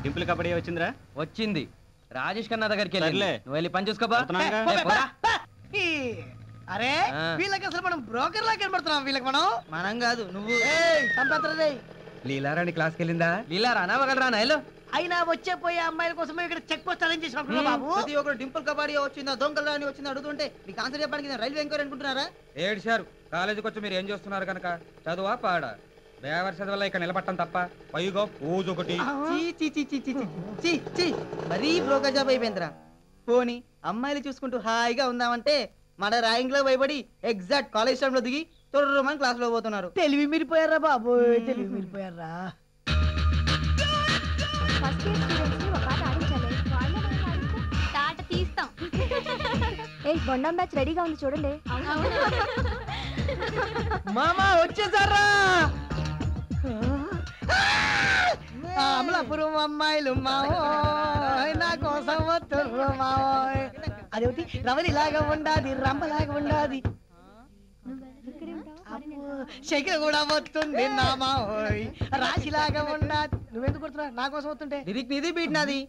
డింపుల్ కబడ్డీ వచ్చిందిరా? వచ్చింది. రాజేష్ ఖన్నా దగ్గరికి వెళ్ళి సర్లే. నువ్వు వెళ్ళి పని చూసుకోబా. అరే వీళ్ళకి అసలు మనం బ్రోకర్ లా కనబడుతున్నాం. వీళ్ళకి మనం కాదు నువ్వు. లీలారాణి క్లాస్కి వెళ్ళిందా? లీలారా వగలరానా వెళ్ళు. అయినా వచ్చే పోయే అమ్మాయిల కోసం ఇక్కడ చెక్ పోస్ట్ అరేంజ్ చేసిన బాబు. ప్రతి ఒక్కరు డింపుల్ కబడ్డీ వచ్చిందా దొంగల రాని వచ్చిందా అడుగుతుంటే మీకు ఆన్సర్ చెప్పడానికి రైల్వే ఎంక్వైరీ అనుకుంటున్నారా? ఏడ్చారు. కాలేజీకి వచ్చి మీరు ఏం చేస్తున్నారు కనుక చదువా పాడా? బేవర్ చదువుల ఇక్కడ నిలబట్టం తప్ప పైగా పూజ ఒకటి. మరీ బ్రోకర్ జాబ్ అయిపోయిందిరా. పోనీ అమ్మాయిలు చూసుకుంటూ హాయిగా ఉందామంటే మన ర్యాంక్ లో భయపడి ఎగ్జాక్ట్ కాలేజ్ టైంలో దిగి తొర్రమని క్లాస్ లో పోతున్నారు. తెలివి మీరిపోయారా బాబు, తెలివి మీరిపోయారా. బొండం బ్యాచ్ రెడీగా ఉంది చూడండి. మామా వచ్చేసారా? అమలాపురం అమ్మాయిలు మావోయ్ నా కోసం వస్తుర్రు మావోయ్. అదేమిటి రవలిలాగా ఉండాది, రంపలాగా ఉండాది, శకిర కూడా వస్తుంది నా మావోయ్, రాశిలాగా ఉండాది. నువ్వెందుకు కొడుతున్నావు? నా కోసం వస్తుంటే నిధి బీట్ నాది.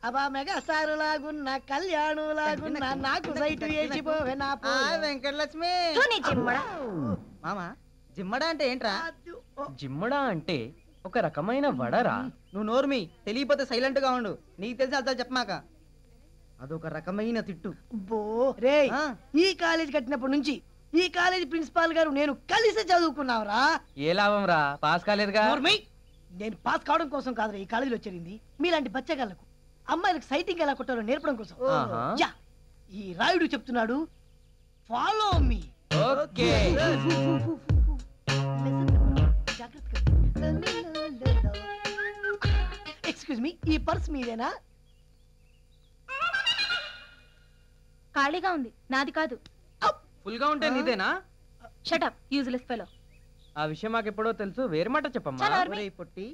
అబా మెగాస్టార్ లాగున్నా, కళ్యాణు లాగున్నా, నాకు సైటు వేసిపోవే నా వెంకటలక్ష్మి. మామా జిమ్మడా అంటే ఏంట్రా? జిమ్మడా అంటే ఒక రకమైన వడరా. నువ్వు నోర్మి, తెలియపోతే సైలెంట్ గా ఉండు. నీకు తెలిసి అర్థాలు చెప్పమాక. అదొక రకమైన తిట్టు. బో రే, ఈ కాలేజ్ కట్టినప్పటి నుంచి ఈ కాలేజ్ ప్రిన్సిపాల్ గారు నేను కలిసి చదువుకున్నావురా. ఏ లాభం రా, పాస్ కాలేదుగా. నేను పాస్ కావడం కోసం కాదురా ఈ కాలేజీలో చేరింది. మీలాంటి బచ్చగాళ్లకు అమ్మాయిలకు సైటింగ్ ఎలా కొట్టాలో నేర్పడం కోసం. ఈ రాయుడు చెప్తున్నాడు, follow me. Okay. Excuse me, ఈ పర్స్ మీదేనా? ఖాళీగా ఉంది, నాది కాదు. ఫుల్ గా ఉంటే నీదేనా? Shut up useless fellow. ఆ విషయం మాకు ఎప్పుడో తెలుసు, వేరే మాట చెప్పమ్మా. పొట్టి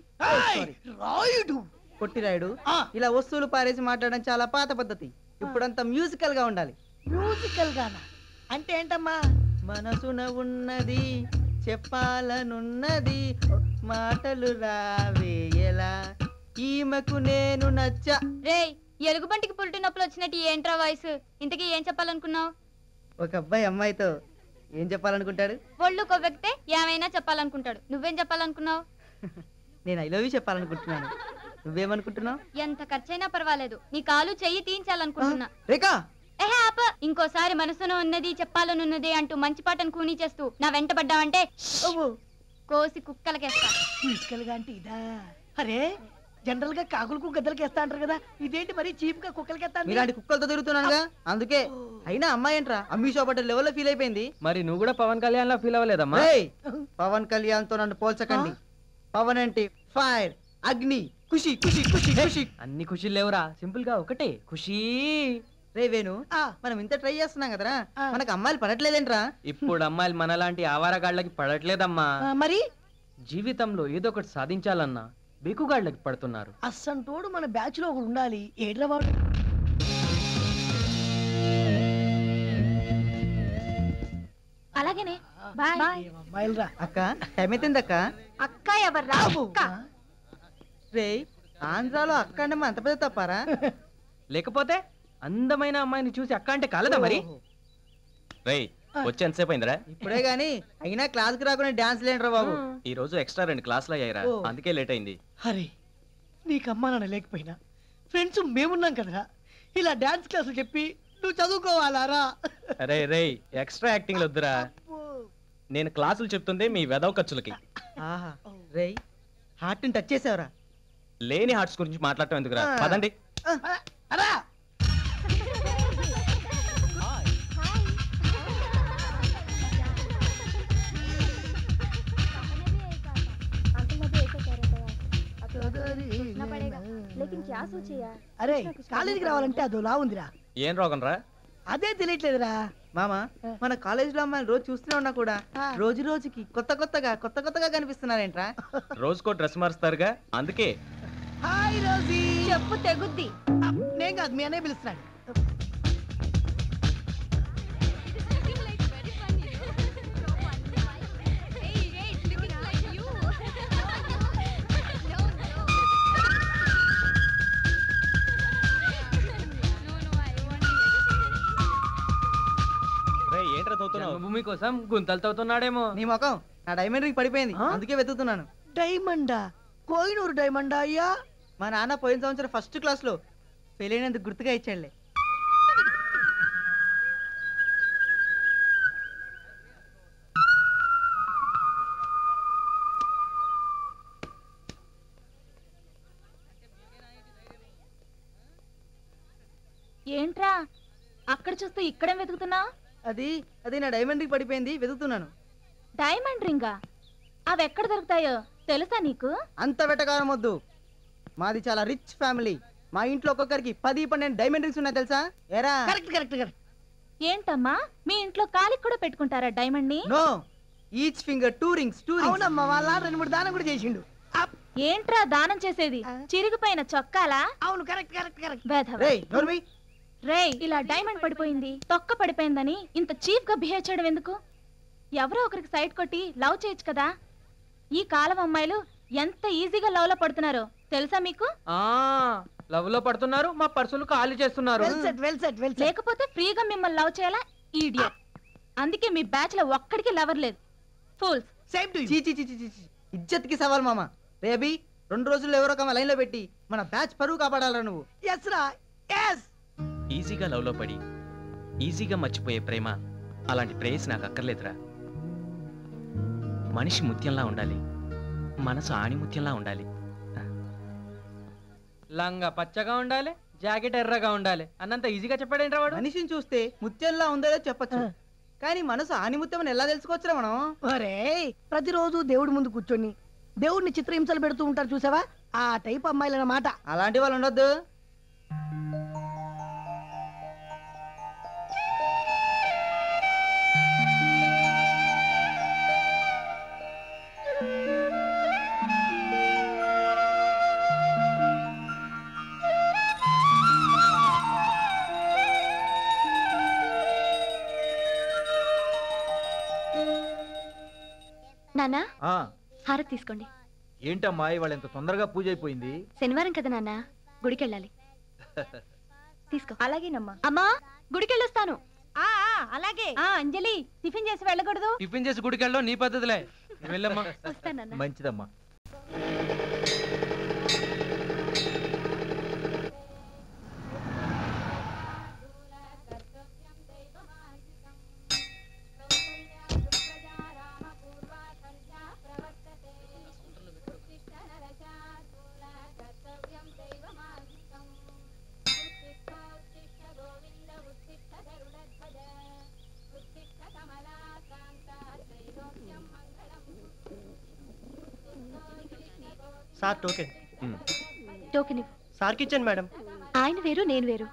రాయుడు, పొట్టి రాయుడు, ఇలా వస్తువులు పారేసి మాట్లాడడం చాలా పాత పద్ధతి. ఇప్పుడంతా మ్యూజికల్ గా ఉండాలి. మ్యూజికల్ గానా అంటే ఏంటమ్మా? మనసున ఉన్నది చెప్పాలనున్నది, మాటలు రావేయలా, ఈమెకు నేను నచ్చా. రేయ్, ఎలుగుబంటికి పుల్టి నొప్పులు వచ్చినట్టు ఏంట్రా వాయిస్? ఇంతకీ ఏం చెప్పాలనుకున్నావు? ఒక అబ్బాయి అమ్మాయితో ఏం చెప్పాలనుకుంటాడు? ఒళ్ళు కొవ్వెక్కితే ఏమైనా చెప్పాలనుకుంటాడు. నువ్వేం చెప్పాలనుకున్నావు? నేను ఐ లవ్ యూ చెప్పాలనుకుంటున్నాను. నువ్వేమనుకుంటున్నావు? ఎంత ఖర్చైనా పర్వాలేదు, నీ కాలు చెయ్యి తీయించాలనుకుంటున్నా. రేఖా, ఇంకోసారి మనసులో ఉన్నది చెప్పాలనున్నది అంటూ మంచి పాటను కూనీ చేస్తూ నా వెంట పడ్డావంటే కోసి కుక్కలకేస్తా. మ్యూజికల్ గా అంటే ఇదా? అరే జనరల్ గా కాకులకు గద్దలకి వేస్తా అంటారు కదా, ఇదేంటి మరి చీప్ గా కుక్కలకి వేస్తా? ఇలాంటి కుక్కలతో తిరుగుతున్నానుగా అందుకే. అయినా అమ్మాయి ఏంట్రా అమ్మీషో పట్ల లెవెల్లో ఫీల్ అయిపోయింది. మరి నువ్వు కూడా పవన్ కళ్యాణ్ లా ఫీల్ అవ్వలేదమ్మా? పవన్ కళ్యాణ్ తో నన్ను పోల్చకండి. పవన్ అంటే ఫైర్, అగ్ని, ఖుషి ఖుషి ఖుషి ఖుషి. అన్ని ఖుషీలు లేవురా, సింపుల్ గా ఒకటే ఖుషీ. రే వేణు, మనం ఇంత ట్రై చేస్తున్నాం కదరా, మనకు అమ్మాయిలు పడట్లేదేంట్రా? ఇప్పుడు అమ్మాయిలు మనలాంటి ఆవారగాళ్ళకి పడట్లేదమ్మా. మరి జీవితంలో ఏదో ఒకటి సాధించాలన్నా బీకుగాళ్ళకి పడుతున్నారు. అస్సంటోడు మన బ్యాచ్ లో ఒకడు ఉండాలి. ఏడ్రా వాడు? అలాగేనే బాయ్. అక్క టైం అయిపోయింది అక్క. అక్క ఎవర్రా? రే ఆంధ్రాలో అక్క అంటే అంత పెద్ద తప్పారా? లేకపోతే అందమైన అమ్మాయిని చూసి అక్క అంటే కాలదా మరి? రేయ్ వచ్చి ఎంతసేపు అయిందిరా? ఇప్పుడే గానీ అయినా క్లాస్ కి రాకుండా డాన్స్ లేంట్రా బాబు. ఈ రోజు ఎక్స్ట్రా 2 క్లాసులు అయ్యాయిరా, అందుకే లేట్ అయింది. అరే నీకు అమ్మా నాన్న లేకపోయినా ఫ్రెండ్స్ మేమున్నాం కదరా, ఇలా డాన్స్ క్లాసులు చెప్పి నువ్వు చదువుకోవాలారా? అరే రే ఎక్స్ట్రా యాక్టింగ్ వద్దురా, నేను క్లాసులు చెప్తుంది మీ వెదవ ఖర్చులకి. రే హార్ట్ ని టచ్ చేసావురా. లేని హార్ట్స్ గురించి మాట్లాడటం ఎందుకురా, పదండి. అరే కాలేజీకి రావాలంటే అదోలా ఉందిరా. ఏం రోగం రా? అదే తెలియట్లేదురా మామ. మన కాలేజ్ లో అమ్మాయిని రోజు చూస్తూనే ఉన్నా కూడా రోజు రోజుకి కొత్త కొత్తగా కనిపిస్తున్నారేంట్రా? రోజుకో డ్రెస్ మారుస్తారుగా అందుకే. Hi Rosie. చెప్పు తెగుద్ది. నేను కాదు, మీ అన్నయ్య పిలుస్తున్నాడు. భూమి కోసం గుంతలు తవ్వుతున్నాడేమో. నీ ముఖం, నా డైమండ్ రింగ్ పడిపోయింది, అందుకే వెతుకుతున్నాను. డైమండా? కోహినూరు డైమండా అయ్యా? మా నాన్న పోయిన సంవత్సరం ఫస్ట్ క్లాస్ లో ఫెయిల్ అయినందుకు గుర్తుగా ఇచ్చాడులే. ఏంట్రా అక్కడ చూస్తూ ఇక్కడేం వెతుకుతున్నా? అది అది నా డైమండ్ రింగ్ పడిపోయింది, వెతుకుతున్నాను. డైమండ్ రింగా? అవి ఎక్కడ దొరుకుతాయో తెలుసా నీకు? అంత వెటకారం వద్దు, మాది చాలా రిచ్ ఫ్యామిలీ. మా ఇంట్లో ఒక్కొక్కరికి 10-12 డైమండ్ రింగ్స్ ఉన్నాయి తెలుసా? ఏరా? Correct correct correct. ఏంటమ్మా మీ ఇంట్లో కాలికి కూడా పెట్టుకుంటారా డైమండ్ ని? No, each finger 2 rings. అవునమ్మా, వాళ్ళ 2-3 దానం కూడా చేసిండు. ఏంట్రా దానం చేసేది? చిరిగిపోయిన చొక్కాలా? అవును, కరెక్ట్ కరెక్ట్ కరెక్ట్. రేయ్ నోర్మి, రేయ్ ఇలా డైమండ్ పడిపోయింది, తొక్క పడిపోయిందని ఇంత చీప్ గా బిహేవ్ చేయడం ఎందుకు? ఎవరో ఒకరికి సైట్ కొట్టి లవ్ చేయొచ్చు కదా. ఈ కాలం అమ్మాయిలు ఎంత ఈజీగా లవ్ లో పడుతున్నారో తెలుసా మీకు? లవ్ లో పడుతున్నారు, మా పర్సులు ఖాళీ చేస్తున్నారు. Well set well set well set. లేకపోతే ఫ్రీగా మిమ్మల్ని లవ్ చేయాలా? ఈడియట్. అందుకే మీ బ్యాచ్ లో ఒక్కడికి లవర్ లేదు. ఫూల్స్. Same to you. చీ చీ చీ చీ చీ. ఇజ్జత్కి సవాల్ మామ. రేబీ 2 రోజుల్లో ఎవరో ఒక లైన్ లో పెట్టి మన బ్యాచ్ పరువు కాపాడాలరా నువ్వు. ఎస్ రా, ఎస్. ఈజీగా లవ్లో పడి ఈజీగా మర్చిపోయే ప్రేమ, అలాంటి ప్రేయస్ నాకు అక్కర్లేదురా. మనిషి ముత్యంలా ఉండాలి, మనసు ఆణిముత్యంలా ఉండాలి. లంగా పచ్చగా ఉండాలి, జాకెట్ ఎర్రగా ఉండాలి అన్నంత ఈజీగా చెప్పాడేంట్రా వాడు? మనిషిని చూస్తే ముత్యంలా ఉందో చెప్పచ్చు, కానీ మనసు ఆనిముత్యం ఎలా తెలుసుకోవచ్చురా మనం? అరే, ప్రతిరోజు దేవుడి ముందు కూర్చొని దేవుడిని చిత్రహింసలు పెడుతూ ఉంటారు చూసావా, ఆ టైప్ అమ్మాయిలు అన్నమాట. అలాంటి వాళ్ళు ఉండొద్దు. నాన్న ఆ హారతి తీసుకోండి. ఏంటమ్మా ఇవాళ ఎంత తొందరగా పూజ అయిపోయింది? శనివారం కదా నాన్న, గుడికెళ్ళాలి. తీసుకో. అలాగేనమ్మా. అమ్మా గుడికెళ్ళొస్తాను. అలాగే. అంజలి టిఫిన్ చేసి వెళ్ళకూడదు? టిఫిన్ చేసి గుడికి వెళ్ళడం నీ పద్ధతిలే. వెళ్ళమ్మా. వస్తానన్నా. మంచిదమ్మా. Sir token. టోకెన్ ఇవ్వు. సార్కి ఇచ్చాను మేడం. ఆయన వేరు నేను వేరు.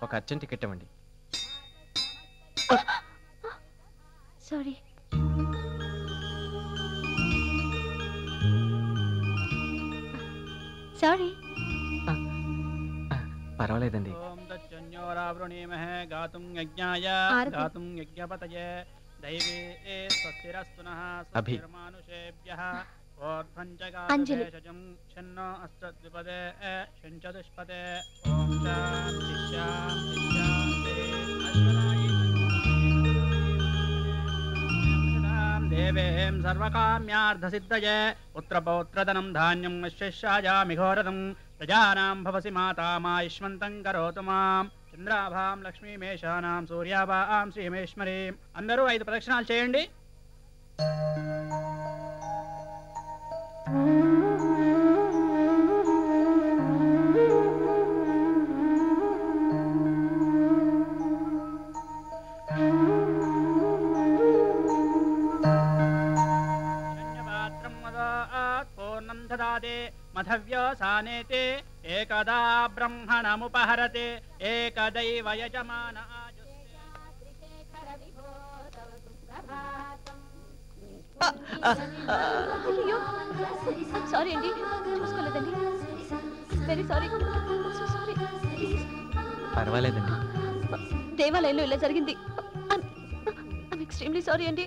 ఒక అర్జెంట్ టికెట్ ఇవ్వండి. సారీ. సారీ. పర్వాలేదండి. అభి. అంజలి. దేవేం సర్వకామ్యార్థసిద్ధయే పుత్రపౌత్రధనం ధాన్యం శిష్యాయామి ఘోరతం ప్రజానాం భవసి మాతా మాయుష్మంతం కరోతు మాం చంద్రాభాం లక్ష్మీమేషానాం సూర్యాభాం శ్రీమేశ్వరీం. అందరూ 5 ప్రదక్షిణాలు చేయండి. పూర్ణం దదాతే మధవ్యోసానేతే ఏకదా బ్రహ్మణముపహరతే ఏకదైవ యజమాన. సారీ అండి, చూసుకోలేదండి. Very sorry. పర్వాలేదండి. దేవాలయంలో ఇలా జరిగింది. ఐమ్ ఎక్స్ట్రీమ్లీ సారీ అండి.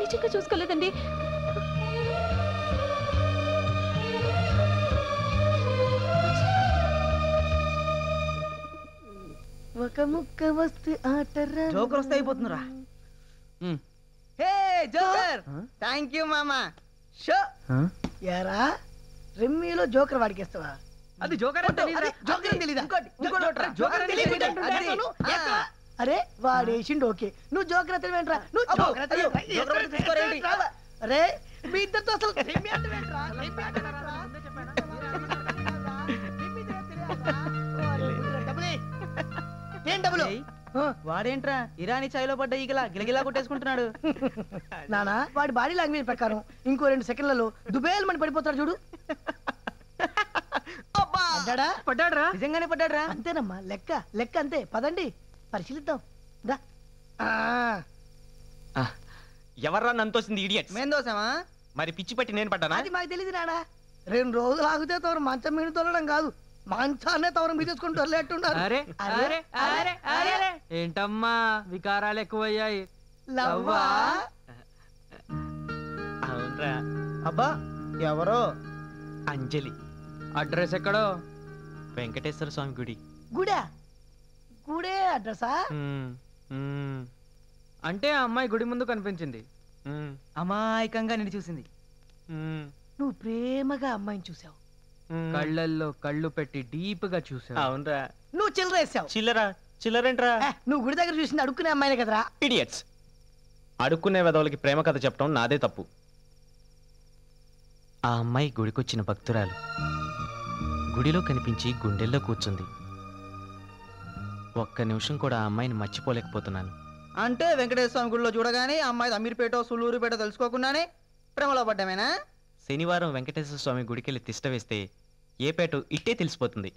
నిజంగా చూసుకోలేదండి. ఒక ముక్క వస్తే ఆటరా జోకర్ వస్తే అయిపోతుందిరా. హే జోకర్, థ్యాంక్ యూ మామా. షో యారా రెమ్మీలో జోకర్ వాడికేస్తావా? అది జోకర్ అని తెలీదురా. జోకర్ అని తెలీదా? జోకర్ అని తెలీదు. తెలీదు. అరే వాడేసిండు ఓకే, నువ్వు జోకర్ అతనివేంట్రా? నువ్వు జోకర్ అతనివేంట్రా? అరే మీ ఇద్దరితో అసలు రెమ్మీ అతనివేంట్రా? రెమ్మీ అతనివేంట్రా? డబ్బులే. ఏం డబ్బులు? వాడేంట్రా ఇరానీ చాయ్లో పడ్డ ఈగలా గిలగిలా కొట్టేసుకుంటున్నాడు. నానా వాడి బాడీ లాంగ్వేజ్ ప్రకారం ఇంకో 2 సెకండ్లలో దుబేల్ మని పడిపోతాడు చూడు. పడ్డాడ్రా. నిజంగానే పడ్డాడ్రా. అంతేనమ్మా, లెక్క లెక్క అంతే. పదండి పరిశీలిద్దాం. దా. ఎవర్రా నంతోసింది ఇడియట్స్? మేం దోసమా? మరి పిచ్చి పట్టి నేను పడ్డానా? అది మాకు తెలియదు నాడా. 2 రోజులు ఆగితే తవరు మంచం మీద తోలడం కాదు, మంచాన్నే తవరం మీద తీసుకొని తొలలేట్టున్నారు. అరే అరే అరే అరే ఏంటమ్మా వికారాలు ఎక్కువయ్యాయి. లవ్వా? అవునరా. అబ్బా ఎవరో అంజలి. అడ్రస్ ఎక్కడో? వెంకటేశ్వర స్వామి గుడి. గుడా? గుడే అడ్రసా? అంటే ఆ అమ్మాయి గుడి ముందు కనిపించింది. అమాయకంగా నిన్ను చూసింది. నువ్వు ప్రేమగా అమ్మాయిని చూసావు, కళ్ళల్లో కళ్ళు పెట్టి డీప్ గా చూసావు. అవునరా. నువ్వు చిల్లరేసావు. చిల్లరా? చిల్లరేంట్రా? నువ్వు గుడి దగ్గర చూసింది అడుక్కునే అమ్మాయినే కదరా. ఇడియట్స్. అడుక్కునే వెదవులకి ప్రేమ కథ చెప్పడం నాదే తప్పు. ఆ అమ్మాయి గుడికొచ్చిన భక్తురాలు. గుడిలో కనిపించి గుండెల్లో కూర్చుంది. ఒక్క నిమిషం కూడా ఆ అమ్మాయిని మర్చిపోలేకపోతున్నాను. అంటే వెంకటేశ్వర స్వామి గుడిలో చూడగానే అమ్మాయి అమీర్పేటో సుల్లూరుపేటో తెలుసుకోకుండానే ప్రేమలో పడ్డామేనా? శనివారం వెంకటేశ్వర స్వామి గుడికెళ్ళి తిష్ట వేస్తే ఏ పేటో ఇట్టే తెలిసిపోతుంది.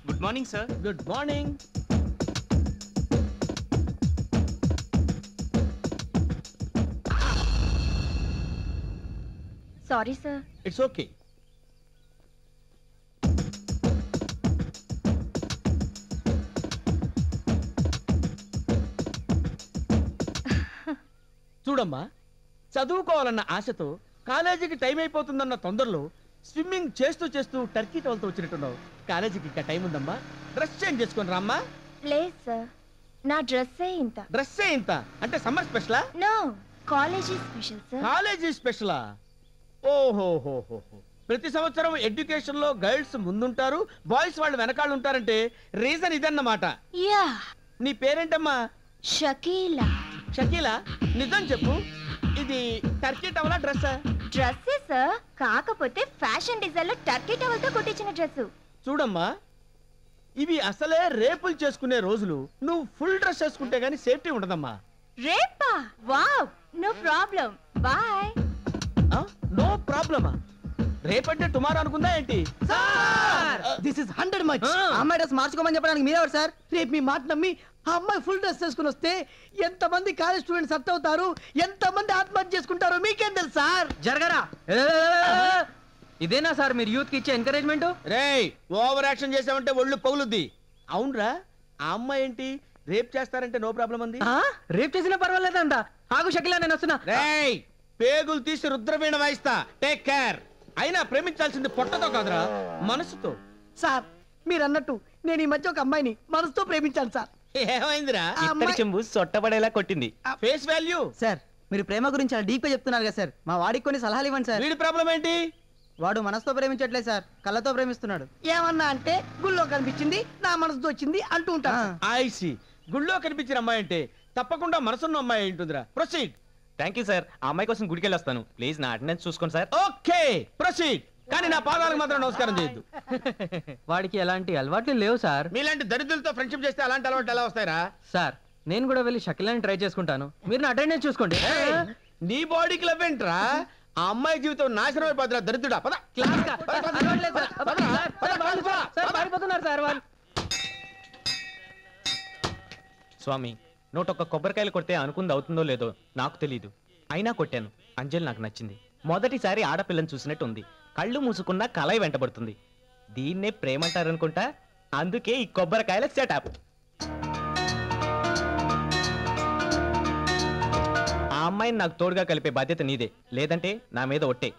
Good morning sir. Good morning. Sorry sir. It's okay. చూడమ్మా, చదువుకోవాలన్న ఆశతో కాలేజీకి టైం అయిపోతుందన్న తొందరలో స్విమ్మింగ్ చేస్తూ చేస్తూ టర్కీ టవల్తో వచ్చినట్టున్నావు. కాలేజీకి ఇంకా టైం ఉందమ్మా, డ్రెస్ చేంజ్ చేసుకొని రామ్మా. లేదు సార్, నా డ్రెస్సే ఇంత. డ్రెస్సే ఇంత అంటే సమ్మర్ స్పెషలా? No, college special sir. College స్పెషలా? ఓహోహోహో. ప్రతి సంవత్సరం ఎడ్యుకేషన్ లో గర్ల్స్ ముందుంటారు, బాయ్స్ వాళ్ళు వెనకాల ఉంటారంటే రీజన్ ఇదన్నమాట. యా. నీ పేరేంటమ్మా? షకీలా. షకీలా, నిజం చెప్పు, ఇది టర్కీ టవలా డ్రెస్సా? డ్రెస్సే సార్, కాకపోతే ఫ్యాషన్ డిజైన్ లో టర్కీ టవల్ తో కుట్టించిన డ్రెస్. చూడమ్మా, ఇవి అసలే రేపులు చేసుకునే రోజులు. నువ్వు ఫుల్ డ్రెస్ చేసుకుంటే గానీ సేఫ్టీ ఉండదమ్మా. రేపా? Wow, no problem. Bye. No ప్రాబ్లమా? రేపంటే టుమారో అనుకుందా ఏంటి? This is 100 much. అమ్మాయి డ్రెస్ మార్చుకోమని చెప్పడానికి మీరెవరు సార్? రేపు మీ మాట నమ్మి ఆ అమ్మాయి ఫుల్ డ్రెస్ చేసుకుని వస్తే ఎంతమంది కాలేజ్ స్టూడెంట్స్ హర్ట్ అవుతారు, ఎంతమంది ఆత్మహత్య చేసుకుంటారో మీకేం తెలుసు సార్? జరగరా. ఇదేనా సార్ మీరు యూత్ కి ఇచ్చే ఎంకరేజ్మెంట్? రేయ్, ఓవర్ యాక్షన్ చేసావంటే ఒళ్ళు పగులుద్ది. అవునరా, ఆ అమ్మాయి ఏంటి రేప్ చేస్తారంటే నో ప్రాబ్లం అంది. రేప్ చేసినా పర్వాలేదంట. ఆగు షకిలా, నేను వస్తున్నా. రేయ్, పేగులు తీసి రుద్రవీణ వాయిస్తా. Take care. అయినా ప్రేమించాల్సింది పొట్టతో కాదురా, మనసుతో. సార్ మీరు అన్నట్టు నేను ఈ మధ్య ఒక అమ్మాయిని మనసుతో ప్రేమించాను సార్. ఏమైందిరా? ఇత్తడి చెంబు సొట్టబడేలా కొట్టింది. Face value. సార్ మీరు ప్రేమ గురించి చాలా డీప్ గా చెప్తున్నారు కదా సార్, మా వాడికి కొన్ని సలహాలు ఇవ్వండి సార్. వీడి ప్రాబ్లం ఏంటి? వాడు మనసుతో ప్రేమించట్లేదు సార్, కళ్ళతో ప్రేమిస్తున్నాడు. ఏమన్నా అంటే గుళ్ళో కనిపించింది నా మనసుతో వచ్చింది అంటూ ఉంటాను. ఐసి గుళ్ళో కనిపించిన అమ్మాయి అంటే తప్పకుండా మనసున్న అమ్మాయి ఉంటుందిరా. ప్రొసీడ్. Thank you sir. ఆ అమ్మాయి కోసం గుడికి వెళ్ళొస్తాను. ప్లీజ్ నా అటెండెన్స్ చూసుకోండి సార్. Okay proceed. కానీ నా పాదాలకు మాత్రం నమస్కారం చేయొద్దు. వాడికి ఎలాంటి అలవాట్లు లేవు సార్. మీలాంటి దరిద్రులతో ఫ్రెండ్షిప్ చేస్తే అలాంటి అలవాట్లు ఎలా వస్తాయిరా? సార్ నేను కూడా వెళ్ళి షకిలాని ట్రై చేసుకుంటాను, మీరు నా అటెండెన్స్ చూసుకోండి. నీ బాడీకి లవ్వేంట్రా? ఆ అమ్మాయి జీవితం నాశనం అయిపోతున్నా దరిద్రుడా. పద పారిపోతున్నారు సార్ వాళ్ళు. స్వామి, 101 కొబ్బరికాయలు కొడితే అనుకుంది అవుతుందో లేదో నాకు తెలీదు, అయినా కొట్టాను. అంజలి నాకు నచ్చింది. మొదటిసారి ఆడపిల్లని చూసినట్టు ఉంది. కళ్ళు మూసుకున్నా కలయి వెంటబడుతుంది. దీన్నే ప్రేమంటారనుకుంటా. అందుకే ఈ కొబ్బరికాయల సెటప్. ఆ అమ్మాయిని నాకు తోడుగా కలిపే బాధ్యత నీదే, లేదంటే నా మీద ఒట్టే.